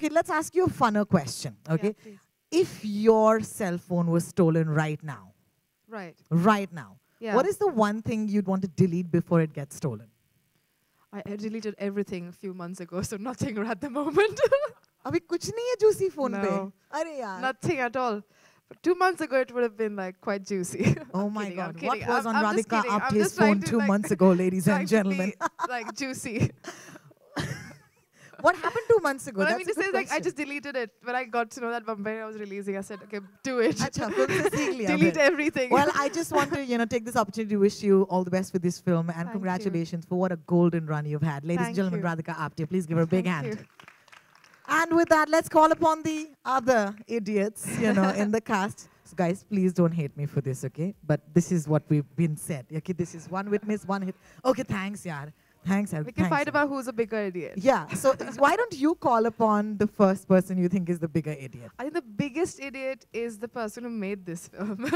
Okay, let's ask you a funner question, okay? Yeah, please. If your cell phone was stolen right now, Right. Yeah. what is the one thing you'd want to delete before it gets stolen? I deleted everything a few months ago, so nothing at the moment. अभी कुछ नहीं है juicy phone पे? No. अरे यार. Nothing at all. But 2 months ago, it would have been like quite juicy. Oh I'm my kidding, I'm God. What kidding. was on I'm just Radhika kidding. I'm Apte's just trying phone to, 2 like, months ago, ladies trying and to be, gentlemen? like juicy. What happened 2 months ago? What I That's mean a to say good is, like, I question. just deleted it. When I got to know that Bombairiya was releasing, I said, okay, do it. अच्छा, फिर से सीख लिया Delete फिर. everything. Well, I just want to, take this opportunity to wish you all the best with this film and Thank congratulations for what a golden run you've had. Ladies and Thank gentlemen, you. Radhika Apte, please give her a big Thank hand. you. And with that, let's call upon the other idiots, in the cast. So guys, please don't hate me for this, okay? But this is what we've been said. Okay, this is one witness, one hit. Okay, thanks, yaar. Thanks, yaar. We can Thanks, fight yaar. about who's a bigger idiot. Yeah, so why don't you call upon the first person you think is the bigger idiot? I think the biggest idiot is the person who made this film.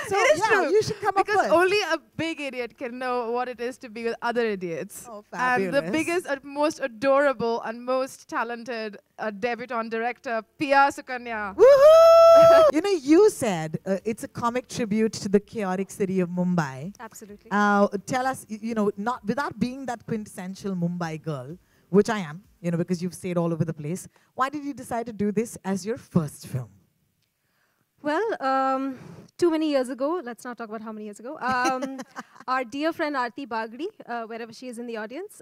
So, It is yeah, true. you should come up Because first. only a big idiot can know what it is to be with other idiots. Oh, And the fabulous. biggest, most adorable, and most talented debutante director, Pia Sukanya. Woohoo! You said it's a comic tribute to the chaotic city of Mumbai. Absolutely. Tell us, not without being that quintessential Mumbai girl, which I am, because you've stayed all over the place. Why did you decide to do this as your first film? Well, too many years ago, let's not talk about how many years ago, our dear friend Aarti Bagdi, wherever she is in the audience,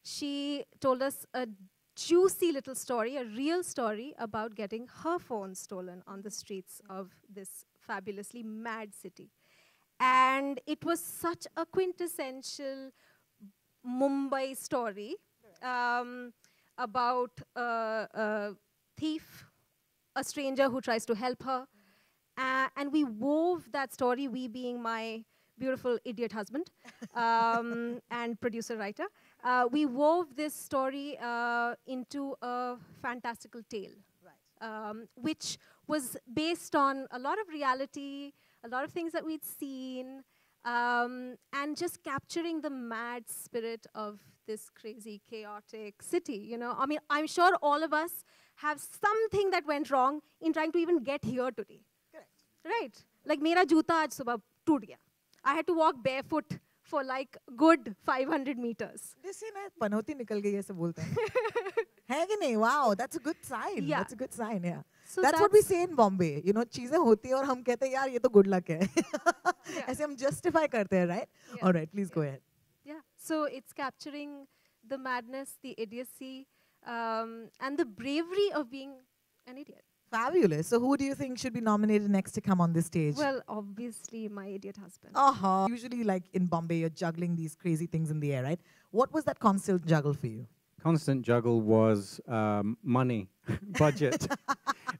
she told us a juicy little story, a real story about getting her phone stolen on the streets of this fabulously mad city. And it was such a quintessential Mumbai story about a thief, a stranger who tries to help her. And we wove that story, we being my beautiful idiot husband and producer-writer. We wove this story into a fantastical tale, which was based on a lot of reality, a lot of things that we'd seen, and just capturing the mad spirit of this crazy, chaotic city. I mean, I'm sure all of us have something that went wrong in trying to even get here today. Correct. Right? Like, mera juta aaj subah toot gaya. I had to walk barefoot for like good 500 meters. This panoti nikal gayi aise bolte hain. Hai ki nahi? Wow, that's a good sign. Yeah. That's a good sign, yeah. So that's what we say in Bombay. चीजें होती हैं और हम कहते हैं यार ये तो good luck है. ऐसे हम justify करते हैं, right? Yeah. All right, please go ahead. Yeah. So it's capturing the madness, the idiocy, and the bravery of being an idiot. Fabulous. So who do you think should be nominated next to come on this stage? Well, obviously my idiot husband. Usually, like in Bombay, you're juggling these crazy things in the air, right? What was that constant juggle for you? Constant juggle was money, budget.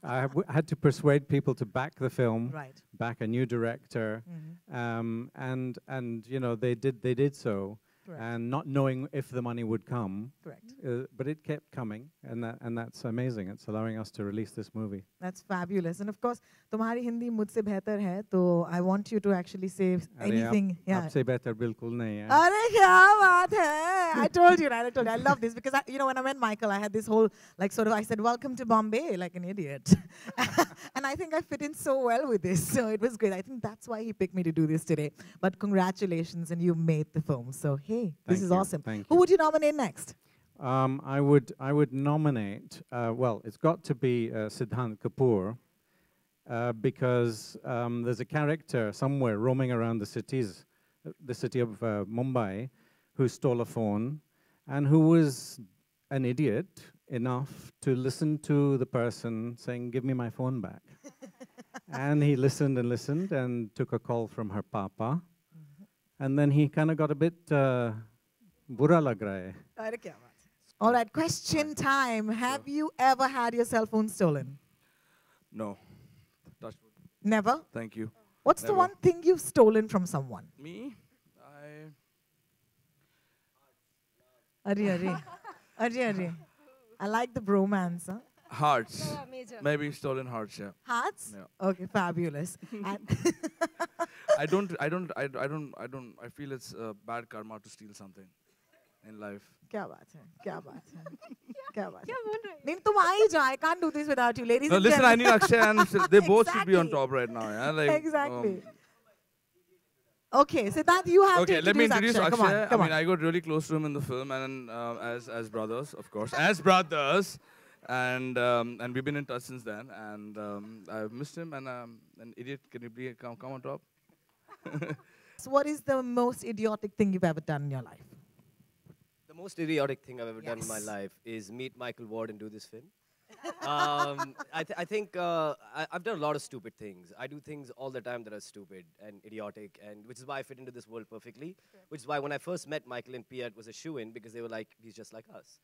I had to persuade people to back the film, Right. back a new director, and they did so, Correct. and not knowing if the money would come. Correct. But it kept coming, and that's amazing. It's allowing us to release this movie. That's fabulous. And of course, तुम्हारी हिंदी मुझसे बेहतर है, तो I want you to actually say anything. Yeah. आपसे बेहतर बिल्कुल नहीं है. अरे क्या बात है? I told you, right? I love this because when I met Michael, I had this whole I said, welcome to Bombay, like an idiot. And I think I fit in so well with this. So it was great. I think that's why he picked me to do this today. But congratulations, and you made the film. So hey, this is awesome. Thank Who you. would you nominate next? I would nominate. Well, it's got to be SIddhant Kapoor because there's a character somewhere roaming around the city of Mumbai, who stole a phone and who was an idiot enough to listen to the person saying, "Give me my phone back." And he listened and listened and took a call from her papa, and then he kind of got a bit bura lag raha hai. All right, question time. Have you ever had your cell phone stolen? No. Touch wood. Never? Thank you. What's the Never. one thing you've stolen from someone? Me? Arre. I like the bromance, huh? Hearts. Yeah, major. Maybe stolen hearts, yeah. Hearts? Yeah. Okay, fabulous. And I feel it's bad karma to steal something. in life. क्या बात है, क्या बात है, क्या बात है. क्या बोल रहे हैं? नहीं तुम आ ही जाओ. I can't do this without you, ladies No, and listen, I gentlemen. need Akshay and they both should be on Exactly. top right now. Yeah, like, Exactly. Okay, Siddhant, you have Okay, to let me introduce Akshay. Akshay. Come on, come I mean, on. I got really close to him in the film, and as brothers, of course, as brothers, and we've been in touch since then. And I've missed him. And an idiot, can you please come on top? So what is the most idiotic thing you've ever done in your life? The most idiotic thing I've ever done in my Yes. life is meet Michael Ward and do this film. I think I've done a lot of stupid things. I do things all the time that are stupid and idiotic, and which is why I fit into this world perfectly. Which is why when I first met Michael and Pia, it was a shoo-in because they were like, he's just like us.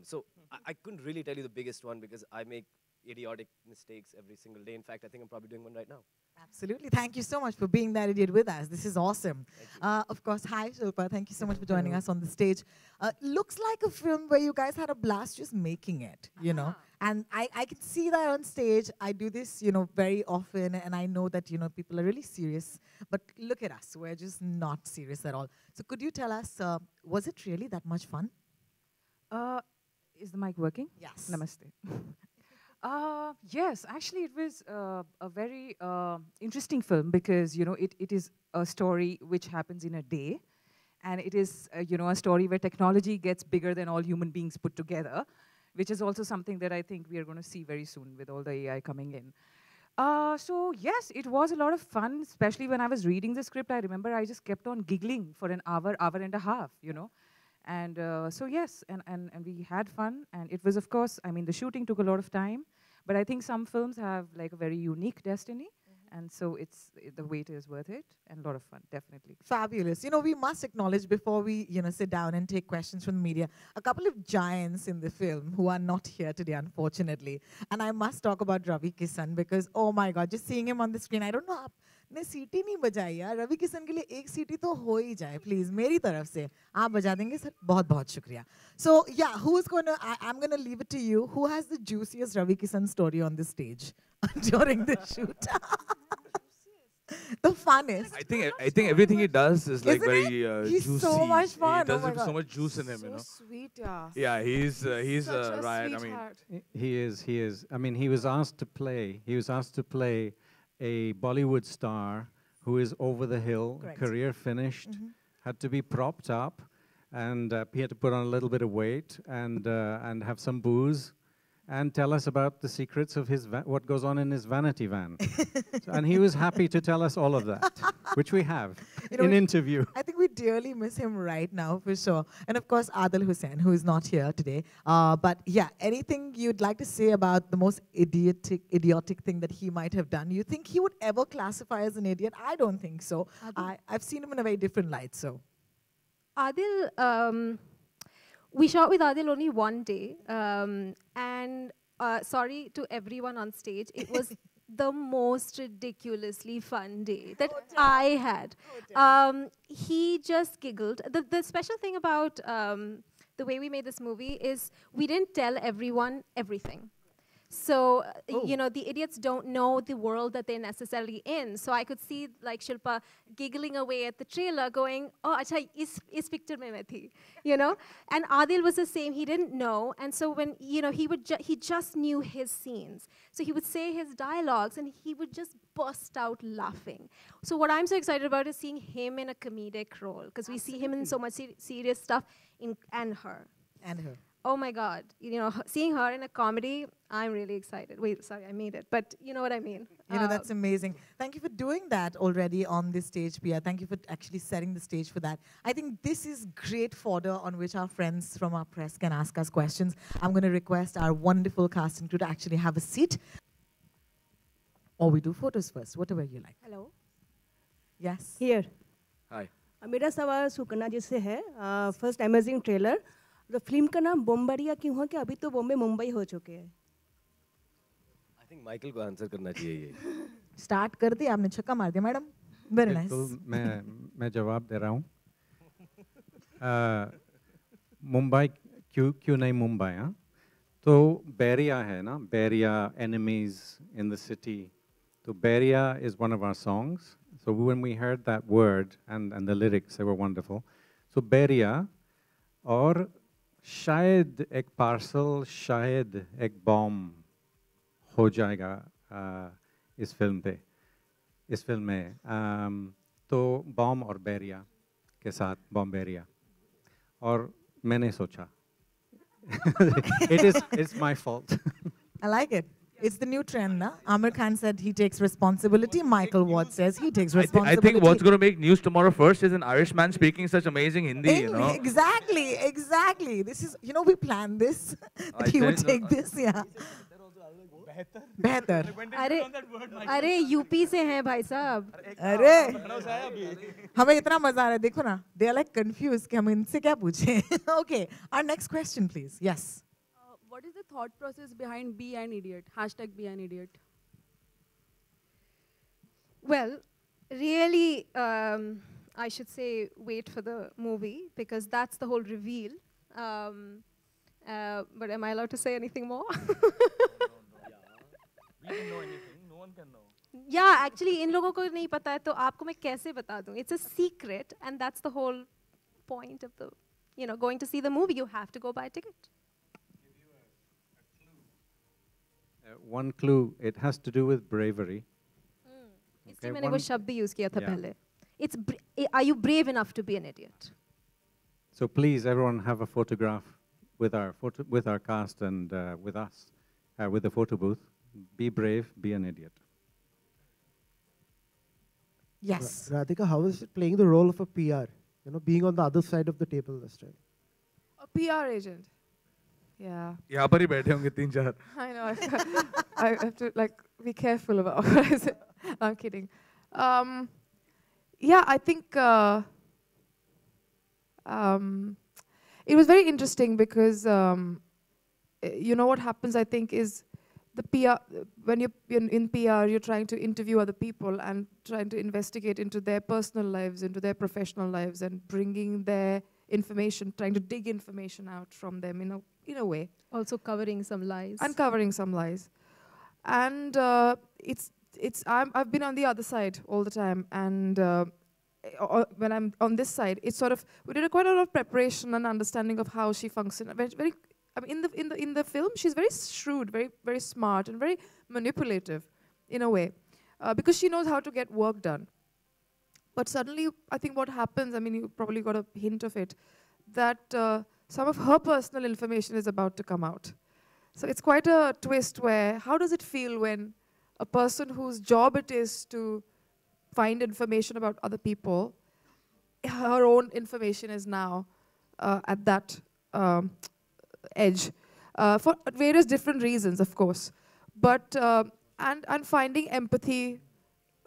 So I couldn't really tell you the biggest one because I make idiotic mistakes every single day. In fact, I think I'm probably doing one right now. Absolutely. Thank you so much for being that idiot with us. This is awesome. Of course, hi Shilpa. Thank you so much for joining us on the stage. Looks like a film where you guys had a blast just making it, you know. And I can see that on stage. I do this, you know, very often, and I know that, you know, people are really serious. But look at us. We're just not serious at all. So could you tell us, was it really that much fun? Is the mic working? Yes. Namaste. Yes, actually it was a very interesting film because, you know, it is a story which happens in a day. And it is, you know, a story where technology gets bigger than all human beings put together, which is also something that I think we are going to see very soon with all the AI coming in. So yes, it was a lot of fun, especially when I was reading the script. I remember I just kept on giggling for an hour and a half, you know. And so yes, and we had fun, and it was, of course, I mean, the shooting took a lot of time, but I think some films have like a very unique destiny, and so the wait is worth it, and a lot of fun, definitely. Fabulous. You know, we must acknowledge before we, you know, sit down and take questions from the media, a couple of giants in the film who are not here today, unfortunately. And I must talk about Ravi Kishan because, oh my God, just seeing him on the screen, I don't know, आपने सीटी नहीं बजाई यार. रवि किशन के लिए एक सीटी तो हो ही जाए, please, मेरी तरफ से. आप बजा देंगे सर, बहुत बहुत शुक्रिया. So yeah, who's gonna? I'm gonna leave it to you. Who has the juiciest Ravi Kishan story on the stage during the shoot? The funnest. I think everything he does is like Isn't very it? He's juicy. so much fun. He does Oh my have so God. much juice in him, you know. Sweet, yeah. Yeah, he's Such a right. I mean, sweetheart. He is. I mean, he was asked to play a Bollywood star who is over the hill, Correct. career finished, had to be propped up, and he had to put on a little bit of weight and have some booze, and tell us about the secrets of his what goes on in his vanity van. And he was happy to tell us all of that, which we have You know, in interview. I think we dearly miss him right now, for sure. And of course, Adil Hussain, who is not here today. But yeah, anything you'd like to say about the most idiotic thing that he might have done? You think he would ever classify as an idiot? I don't think so. I've seen him in a very different light, so. Adil, we shot with Adil only one day, and sorry to everyone on stage, it was the most ridiculously fun day that I had. He just giggled. The special thing about the way we made this movie is we didn't tell everyone everything. So, you know, the idiots don't know the world that they're necessarily in. So I could see, like, Shilpa giggling away at the trailer going, oh, acha, is picture mein main thi, you know? And Adil was the same. He didn't know. And so when, you know, he just knew his scenes. So he would say his dialogues, and he would just burst out laughing. So what I'm so excited about is seeing him in a comedic role, because we see him in so much serious stuff, and her. And her. Oh my God, you know, seeing her in a comedy, I'm really excited. Wait, sorry, I made it, but you know what I mean. You know, that's amazing. Thank you for doing that already on this stage, Pia. Thank you for actually setting the stage for that. I think this is great fodder on which our friends from our press can ask us questions. I'm going to request our wonderful casting crew to actually have a seat. Or we do photos first, whatever you like. Hello Yes? Here hi. मेरा सवाल सुकन्या जी से है first amazing trailer तो film का नाम बम्बरिया क्यों है कि अभी तो बॉम्बे मुंबई हो चुके हैं I think Michael को आंसर करना चाहिए ये. Start कर दिया, आपने छक्का मार दिया, मैडम. Very nice. बिल्कुल, मैं जवाब दे रहा हूँ. मुंबई क्यों नहीं मुंबई, हाँ? तो बैरिया है ना, Bairiya, enemies in the city. So Bairia is one of our songs. So when we heard that word and the lyrics, they were wonderful. So Bairia, और शायद एक पार्सल, शायद एक बॉम्ब हो जाएगा इस फिल्म में तो बॉम्ब और बैरिया के साथ बॉम्बेरिया और मैंने सोचा it's my fault. I like it. It's the new trend, na? Amir Khan said he takes responsibility. Michael Watt says he takes I responsibility. think what's going to make news tomorrow first is an Irish man speaking such amazing Hindi, you know. Exactly. This is, you know, we planned this. That he would take this, yeah. बेहतर अरे UP से हैं भाई साहब अरे हमें इतना मजा आ रहा है देखो ना they are like confused कि हम इनसे क्या पूछें okay our next question please yes what is the thought process behind be an idiot #be an idiot well really I should say wait for the movie because that's the whole reveal but am I allowed to say anything more We don't know anything. No one can know. Yeah, actually, इन लोगों को नहीं पता है तो आपको मैं कैसे बता दूँ? It's a secret, and that's the whole point of the, you know, going to see the movie. You have to go buy a ticket. One clue. It has to do with bravery. इसलिए मैंने वो शब्द use किया था पहले. It's are you brave enough to be an idiot? So please, everyone, have a photograph with our cast and with us, with the photo booth. Be brave, be an idiot. Yes. Radhika, how is it playing the role of a PR? You know, being on the other side of the table this time. A PR agent. Yeah. यहाँ पर ही बैठे होंगे 3-4. I know. I have to like be careful about what I say. I'm kidding. Yeah, I think it was very interesting because you know what happens. I think is the PR, when you're in PR, you're trying to interview other people and trying to investigate into their personal lives, into their professional lives, and bringing their information, trying to dig information out from them in a way. Also covering some lies. And covering some lies. And I've been on the other side all the time, and when I'm on this side, it's sort of, we did quite a lot of preparation and understanding of how she functions. Very I mean, in the film, she's very shrewd, very smart, and very manipulative, in a way, because she knows how to get work done. But suddenly, I think what happens, I mean, you probably got a hint of it, that some of her personal information is about to come out. So it's quite a twist where, how does it feel when a person whose job it is to find information about other people, her own information is now at that edge, for various different reasons, of course, but and finding empathy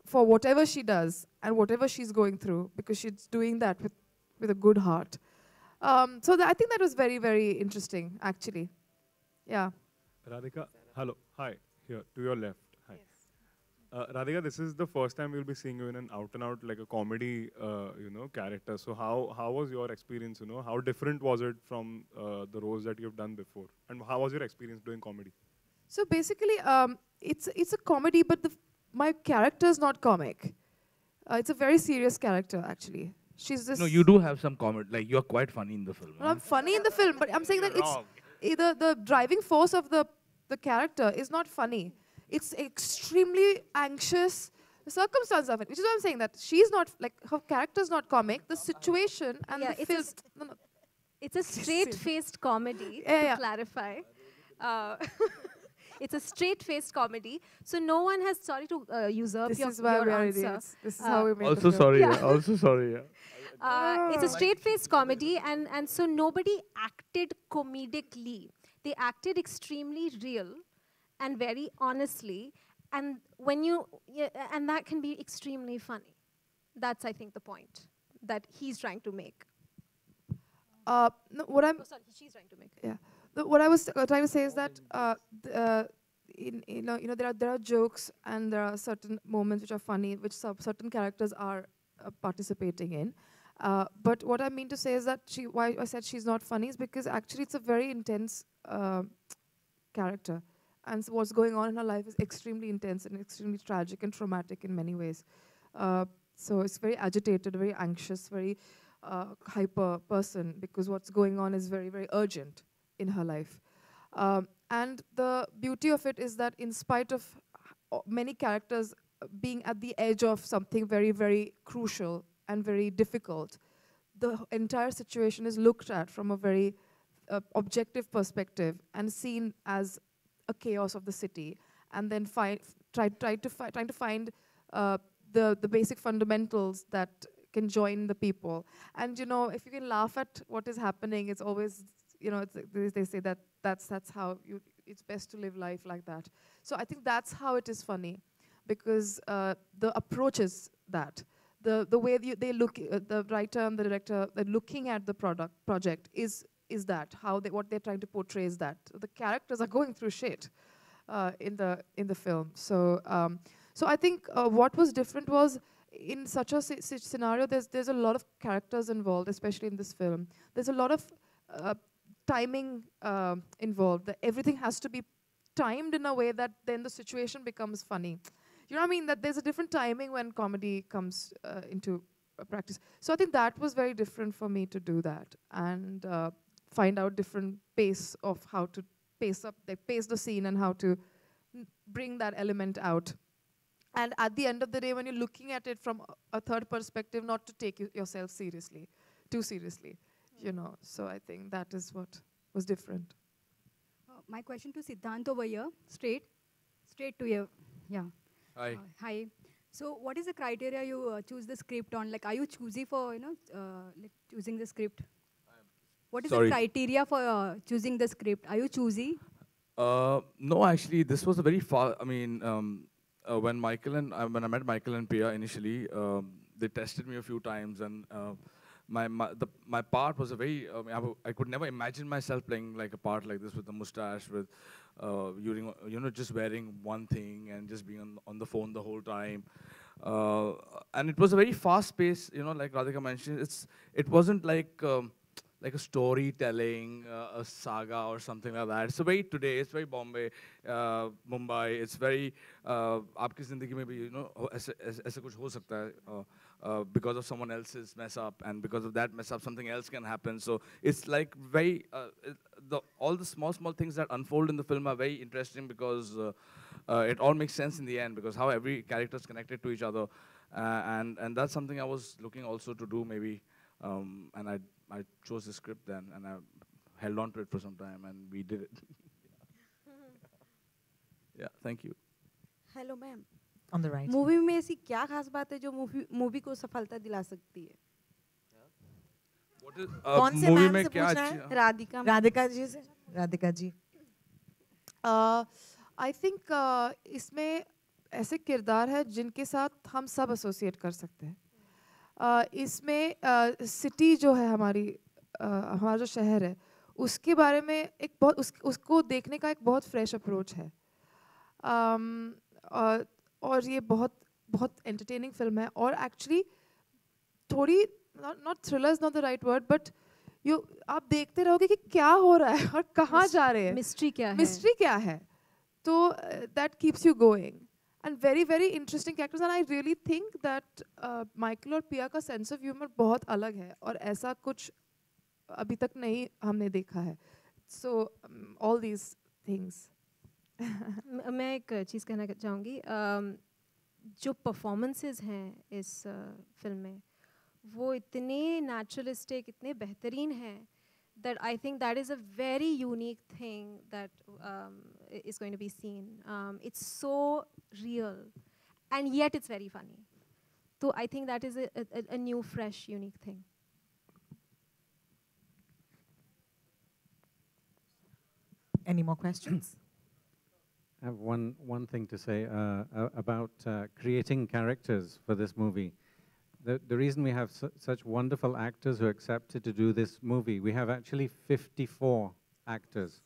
for whatever she does and whatever she's going through, because she's doing that with a good heart. So I think that was very, very interesting, actually. Yeah. Radhika, hello, hi, here to your left. Hi. Radhika, this is the first time we'll be seeing you in an out-and-out like a comedy, character. So how was your experience? You know, how different was it from the roles that you've done before? And how was your experience doing comedy? So basically, it's a comedy, but my character is not comic. It's a very serious character, actually. She's this. No, you do have some comedy. Like you're quite funny in the film. Well, I'm funny in the film, but I'm saying that it's either the driving force of the character is not funny. It's extremely anxious. The circumstance of it, which is why I'm saying that she's not, like, her character's not comic. The situation and the film. It's a straight-faced comedy, to clarify. It's a straight-faced comedy. So no one has, sorry to usurp your answer. This is how we make Also sorry, also sorry. It's a straight-faced comedy, and so nobody acted comedically. They acted extremely real and very honestly, and and that can be extremely funny. That's, I think, the point that he's trying to make. No, what I'm she's trying to make. Yeah, what I was trying to say is that there are jokes and there are certain moments which are funny, which certain characters are participating in. But what I mean to say is that why I said she's not funny is because actually it's a very intense character. And so what's going on in her life is extremely intense and extremely tragic and traumatic in many ways. So it's very agitated, very anxious, very hyper person because what's going on is very, very urgent in her life. And the beauty of it is that in spite of many characters being at the edge of something very, very crucial and very difficult, the entire situation is looked at from a very objective perspective and seen as a chaos of the city, and then trying to find the basic fundamentals that can join the people. And you know, if you can laugh at what is happening, it's always, you know, they say that that's how it's best to live life like that. So I think that's how it is funny, because the approach is that. The way they look, the writer and the director, they're looking at the project is that, what they're trying to portray is that. The characters are going through shit in the film. So I think what was different was, in such a scenario, there's a lot of characters involved, especially in this film. There's a lot of timing involved. Everything has to be timed in a way that then the situation becomes funny. You know what I mean? That there's a different timing when comedy comes into practice. So I think that was very different for me to do that and find out different pace of how to pace the scene and how to bring that element out. And at the end of the day, when you're looking at it from a third perspective, not to take yourself too seriously, you know. So I think that is what was different. My question to Siddhant over here, straight to you. Yeah. Hi. Hi. So what is the criteria you choose the script on? Like, are you choosy for, like choosing the script? What is the criteria for choosing the script? Are you choosy? No, actually, this was a very far. I mean, when I met Michael and Pia initially, they tested me a few times, and my part was a very. I could never imagine myself playing like a part like this with a mustache, with just wearing one thing and just being on the phone the whole time. And it was a very fast pace. You know, like Radhika mentioned, it wasn't like a storytelling, a saga or something like that. It's very today. It's very Bombay, Mumbai. It's very आपकी ज़िंदगी में भी, you know, ऐसा कुछ हो सकता है because of someone else's mess up, and because of that mess up, something else can happen. So it's like very all the small things that unfold in the film are very interesting, because it all makes sense in the end, because how every character is connected to each other, and that's something I was looking also to do maybe, and I chose the script then, and I held on to it for some time, and we did it. Yeah, thank you. Hello, ma'am. On the right. Movie में ऐसी क्या खास बात है जो movie को सफलता दिला सकती है? कौन से मैम से पूछना है? राधिका जी से. राधिका जी. I think इसमें ऐसे किरदार है जिनके साथ हम सब एसोसिएट कर सकते हैं. इसमें सिटी जो है हमारा जो शहर है, उसके बारे में एक बहुत उसको देखने का एक बहुत फ्रेश अप्रोच है. और ये बहुत एंटरटेनिंग फिल्म है, और एक्चुअली थोड़ी not thriller is not the right word, but आप देखते रहोगे कि क्या हो रहा है और कहाँ जा रहे हैं, मिस्ट्री क्या है, तो that keeps you going. And very, very interesting characters, and I really think that Michael और पिया का sense of humor बहुत अलग है, और ऐसा कुछ अभी तक नहीं हमने देखा है. So all these things. मैं एक चीज़ कहना चाहूँगी, जो performances हैं इस फिल्म में, वो इतने naturalistic, इतने बेहतरीन हैं, that I think that is a very unique thing that is going to be seen. It's so real, and yet it's very funny. So I think that is a new, fresh, unique thing. Any more questions? I have one thing to say about creating characters for this movie. The reason we have such wonderful actors who accepted to do this movie, we have actually 54 actors,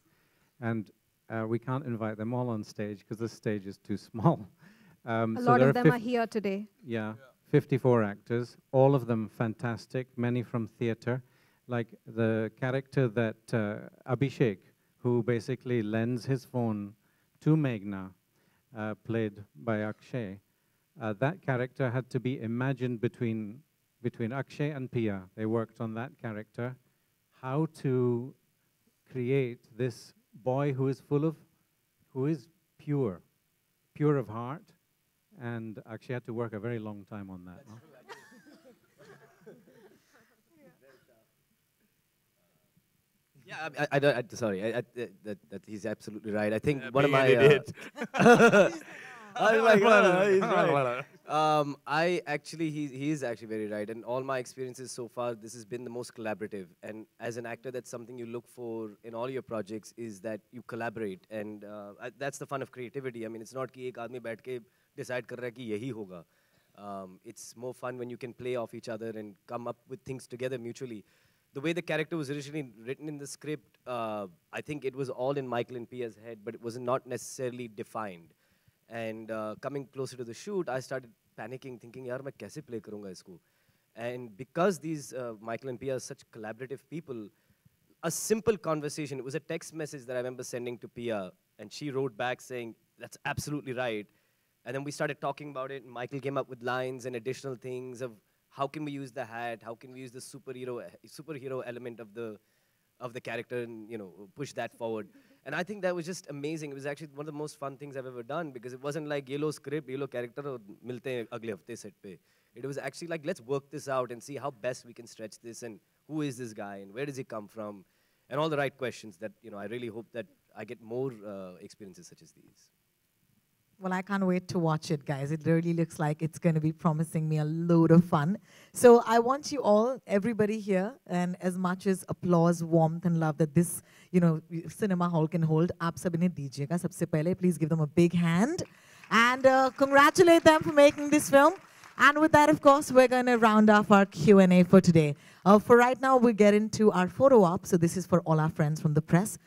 and we can't invite them all on stage because the stage is too small. A lot of them are here today. Yeah, 54 actors, all of them fantastic, many from theater. Like the character that Abhishek, who basically lends his phone to Meghna, played by Akshay. That character had to be imagined between between Akshay and Pia. They worked on that character, how to create this boy who is pure of heart, and Akshay had to work a very long time on that. No? Yeah, sorry, that he's absolutely right. I think one of my... he is actually very right. And all my experiences so far, this has been the most collaborative. And as an actor, that's something you look for in all your projects, is that you collaborate. And that's the fun of creativity. I mean, it's not कि एक आदमी बैठ के decide कर रहा है कि यही होगा. It's more fun when you can play off each other and come up with things together mutually. The way the character was originally written in the script, I think it was all in Michael and Pia's head, but it was not necessarily defined. And coming closer to the shoot, I started panicking, thinking, yaar, main kaise play karunga isko? And because these Michael and Pia are such collaborative people, a simple conversation, it was a text message that I remember sending to Pia, and she wrote back saying, that's absolutely right. And then we started talking about it, and Michael came up with lines and additional things of how can we use the hat, how can we use the superhero element of the character and, you know, push that forward. And I think that was just amazing. It was actually one of the most fun things I've ever done, because it wasn't like yellow script, yellow character, aur milte hain agle hafte set pe. It was actually like, let's work this out and see how best we can stretch this, and who is this guy and where does he come from, and all the right questions that, you know, I really hope that I get more experiences such as these. Well, I can't wait to watch it, guys. It really looks like it's going to be promising me a load of fun. So I want you all, everybody here, and as much as applause, warmth, and love that this, you know, cinema hall can hold, aap sab inhe dijiyega. Sabse pehle, please give them a big hand. And congratulate them for making this film. And with that, of course, we're going to round off our Q&A for today. For right now, we get into our photo op. So this is for all our friends from the press.